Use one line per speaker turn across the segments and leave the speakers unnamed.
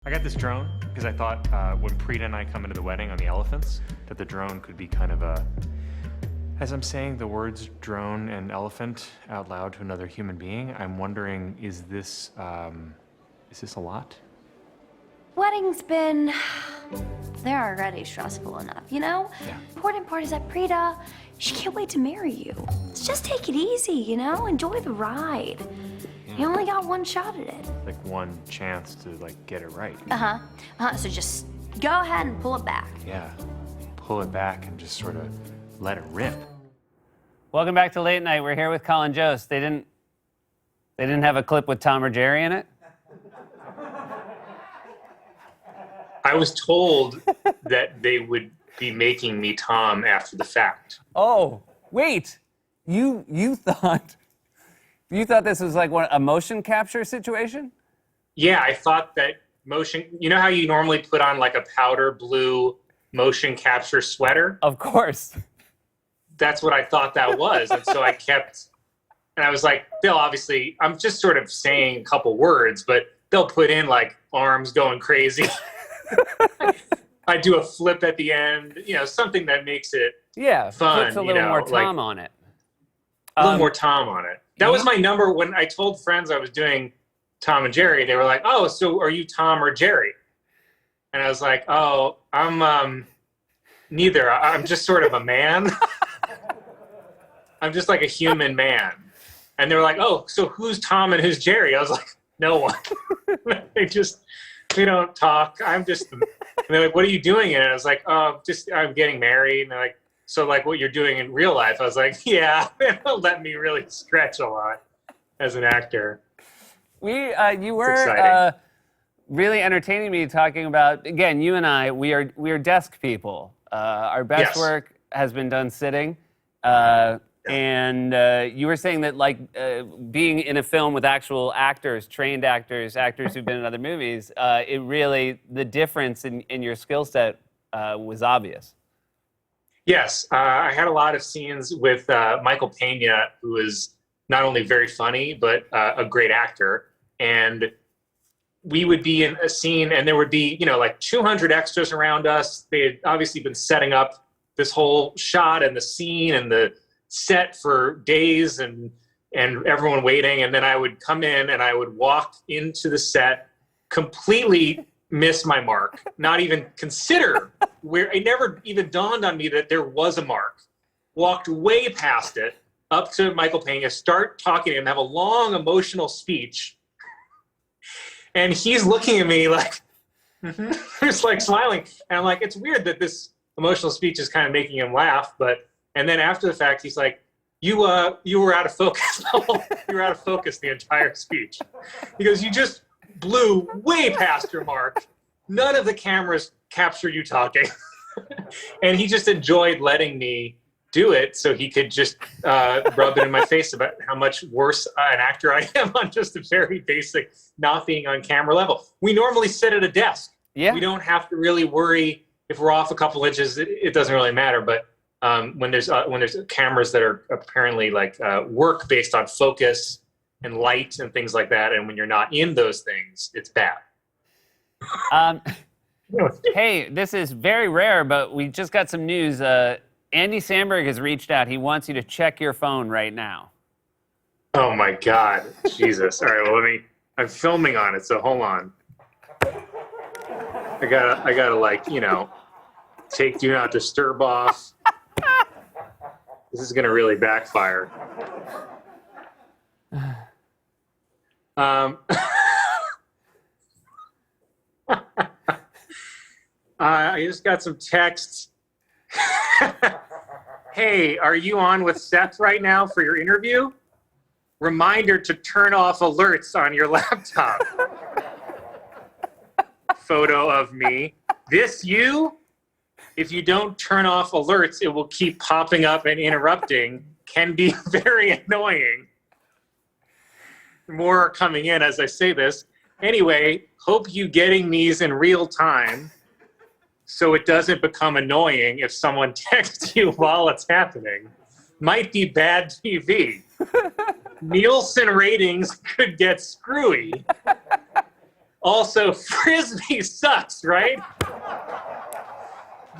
I got this drone because I thought when Preeta and I come into the wedding on the elephants, that the drone could be kind of a, as I'm saying the words drone and elephant out loud to another human being, I'm wondering, is this a lot?
Wedding's been, they're already stressful enough, you know?
Yeah.
Important part is that Preeta, she can't wait to marry you. Just take it easy, you know? Enjoy the ride. You only got one shot at it.
Like one chance to like get it right.
So just go ahead and pull it back.
Yeah, pull it back and just sort of let it rip.
Welcome back to Late Night. We're here with Colin Jost. They didn't have a clip with Tom or Jerry in it?
I was told that they would be making me Tom after the fact.
Oh, wait. You thought this was like a motion capture situation?
Yeah, I thought that motion, you know how you normally put on like a powder blue motion capture sweater?
Of course.
That's what I thought that was. And so I was like, they'll obviously, I'm just sort of saying a couple words, but they'll put in like arms going crazy. I do a flip at the end, something that makes it fun.
Puts a little more Tom on it.
A little more Tom on it. That was my number when I told friends I was doing Tom and Jerry. They were like, "Oh, so are you Tom or Jerry?" And I was like, "Oh, I'm neither. I'm just sort of a man. I'm just like a human man." And they were like, "Oh, so who's Tom and who's Jerry?" I was like, "No one." We don't talk. And they're like, "What are you doing in it?" I was like, "Oh, I'm getting married." And they're like, "So like what you're doing in real life?" I was like, "Yeah." They don't let me really stretch a lot as an actor.
You were really entertaining me talking about, again, you and I, we are desk people. Our best work has been done sitting. And you were saying that being in a film with actual actors, trained actors who've been in other movies, the difference in your skill set was obvious.
Yes, I had a lot of scenes with Michael Pena, who is not only very funny, but a great actor. And we would be in a scene and there would be, like 200 extras around us. They had obviously been setting up this whole shot and the scene and the set for days and everyone waiting. And then I would come in and I would walk into the set, completely miss my mark, not even consider where it never even dawned on me that there was a mark. Walked way past it, up to Michael Pena, start talking to him, have a long emotional speech. And he's looking at me like, just like smiling. And I'm like, it's weird that this emotional speech is kind of making him laugh. And then after the fact, he's like, you were out of focus. You were out of focus the entire speech. He goes, you just blew way past your mark. None of the cameras captured you talking. And he just enjoyed letting me do it so he could just rub it in my face about how much worse an actor I am on just a very basic not being on camera level. We normally sit at a desk.
Yeah.
We don't have to really worry if we're off a couple inches. It doesn't really matter. But when there's cameras that are apparently work based on focus and light and things like that, and when you're not in those things, it's bad.
Hey, this is very rare, but we just got some news. Andy Samberg has reached out. He wants you to check your phone right now.
Oh my God, Jesus! All right, well I'm filming on it, so hold on. I gotta take Do Not Disturb off. This is gonna really backfire. I just got some texts. Hey, are you on with Seth right now for your interview? Reminder to turn off alerts on your laptop. Photo of me. This you? If you don't turn off alerts, it will keep popping up and interrupting. Can be very annoying. More are coming in as I say this. Anyway, hope you getting these in real time so it doesn't become annoying if someone texts you while it's happening. Might be bad TV. Nielsen ratings could get screwy. Also, Frisbee sucks, right?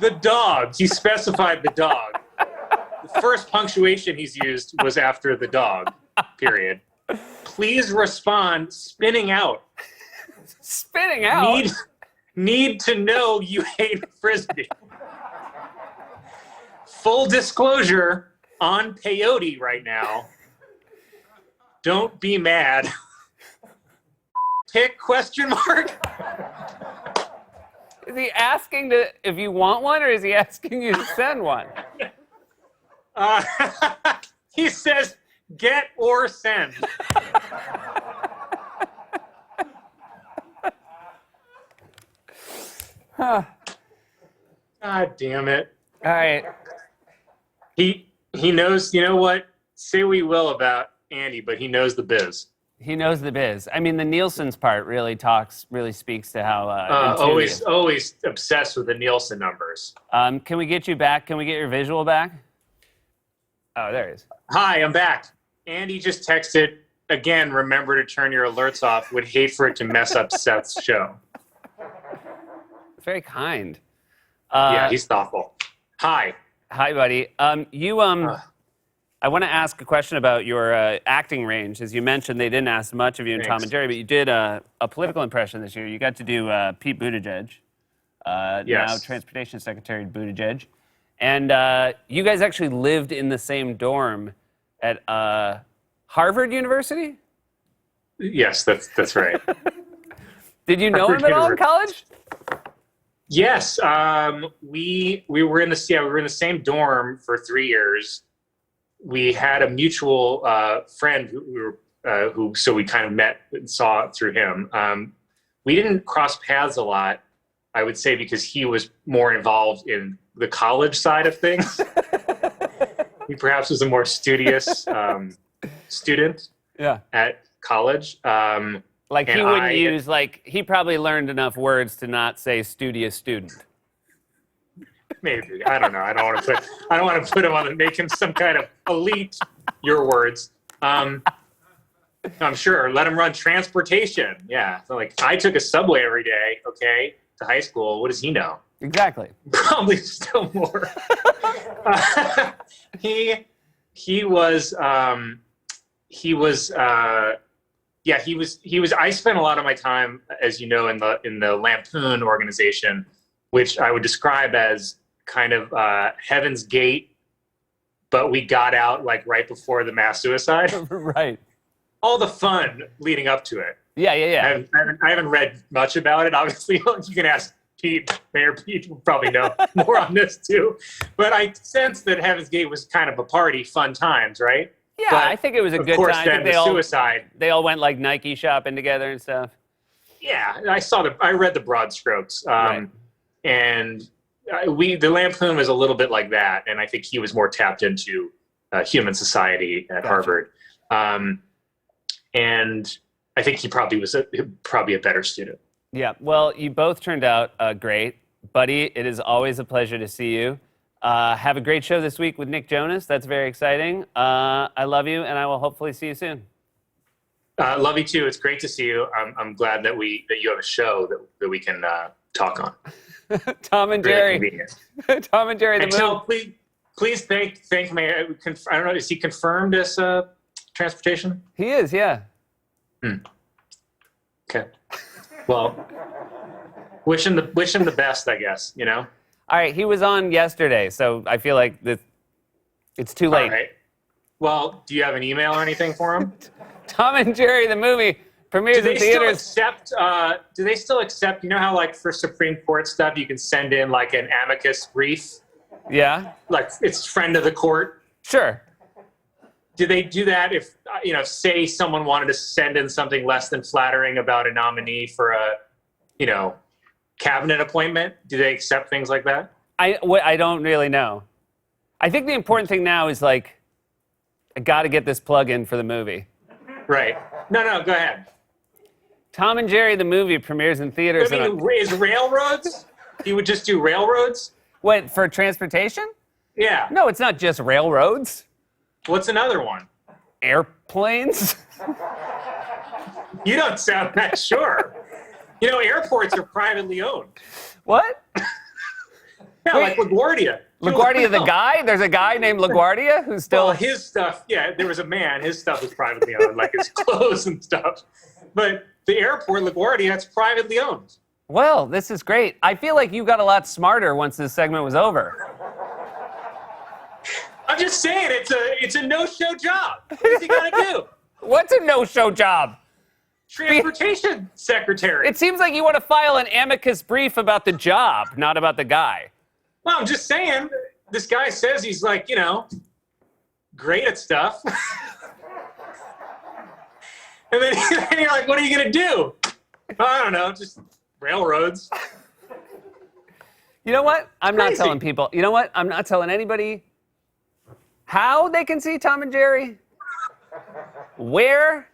The dog. He specified the dog. The first punctuation he's used was after the dog, period. Please respond, spinning out.
Spinning out?
Need to know you hate Frisbee. Full disclosure, on peyote right now. Don't be mad. Pick question mark?
Is he asking if you want one, or is he asking you to send one?
He says, get or send.
Huh.
God damn it.
All right.
He knows, you know what? Say what you will about Andy, but he knows the biz.
He knows the biz. I mean, the Nielsen's part really speaks to how
always obsessed with the Nielsen numbers.
Can we get you back? Can we get your visual back? Oh, there he is.
Hi, I'm back. Andy just texted, again, remember to turn your alerts off. Would hate for it to mess up Seth's show.
Very kind.
Yeah, he's thoughtful. Hi.
Hi, buddy. I want to ask a question about your acting range. As you mentioned, they didn't ask much of you in
Thanks.
Tom and Jerry, but you did a political impression this year. You got to do Pete Buttigieg, now
Yes.
Transportation Secretary Buttigieg. And you guys actually lived in the same dorm at Harvard University?
Yes, that's right.
Did you know him at all in college?
Yes, we were in the same dorm for 3 years. We had a mutual friend who so we kind of met and saw it through him. We didn't cross paths a lot, I would say, because he was more involved in the college side of things. He perhaps was a more studious student at college.
Like he wouldn't use, he probably learned enough words to not say studious student.
Maybe. I don't know. I don't want to put him on make him some kind of elite, your words. I'm sure. Let him run transportation. Yeah. So I took a subway every day, okay, to high school. What does he know?
Exactly.
Probably still more. He was I spent a lot of my time, as you know, in the Lampoon organization, which I would describe as kind of Heaven's Gate, but we got out right before the mass suicide.
Right.
All the fun leading up to it.
Yeah.
I haven't read much about it. Obviously, you can ask Pete. Mayor Pete will probably know more on this too. But I sensed that Heaven's Gate was kind of a party, fun times, right?
Yeah,
but
I think it was a good time.
Of course, then the suicide.
They all went Nike shopping together and stuff.
Yeah, I read the broad strokes,
Right.
and the Lampoon was a little bit like that, and I think he was more tapped into human society at Harvard, and I think he probably was a better student.
Yeah, well, you both turned out great. Buddy, it is always a pleasure to see you. Have a great show this week with Nick Jonas. That's very exciting. I love you, and I will hopefully see you soon.
Love you too. It's great to see you. I'm glad that you have a show that we can talk on.
Tom and Jerry. Tom and Jerry.
And so please thank Mayor. I don't know. Is he confirmed as transportation?
He is. Yeah.
Okay. Well, wish him the best, I guess. You know.
All right. He was on yesterday, so I feel like it's too late.
All right. Well, do you have an email or anything for him?
Tom and Jerry, the movie, premieres in theaters.
Do they still accept, you know how for Supreme Court stuff, you can send in an amicus brief?
Yeah.
It's friend of the court?
Sure.
Do they do that if, say someone wanted to send in something less than flattering about a nominee for a, cabinet appointment? Do they accept things like that?
I don't really know. I think the important thing now is I got to get this plug in for the movie.
Right. No, go ahead.
Tom and Jerry, the movie, premieres in theaters.
Is railroads? You would just do railroads?
What, for transportation?
Yeah.
No, it's not just railroads.
What's another one?
Airplanes?
You don't sound that sure. You know, airports are privately owned.
What?
Yeah, like LaGuardia.
LaGuardia, the guy? There's a guy named LaGuardia who's still.
Well, his stuff, yeah, there was a man. His stuff was privately owned, like his clothes and stuff. But the airport, LaGuardia, it's privately owned.
Well, this is great. I feel like you got a lot smarter once this segment was over.
I'm just saying, it's a no-show job. What's he got to do?
What's a no-show job?
Transportation secretary.
It seems like you want to file an amicus brief about the job, not about the guy.
Well, I'm just saying, this guy says he's like, you know, great at stuff. And then you're like, what are you going to do? I don't know, just railroads.
You know what? I'm not
Crazy.
telling people. You know what? I'm not telling anybody how they can see Tom and Jerry, where,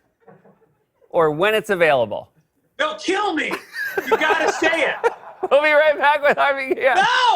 or when it's available.
They'll kill me. You got to say it.
We'll be right back with Harvey. Yeah.
No!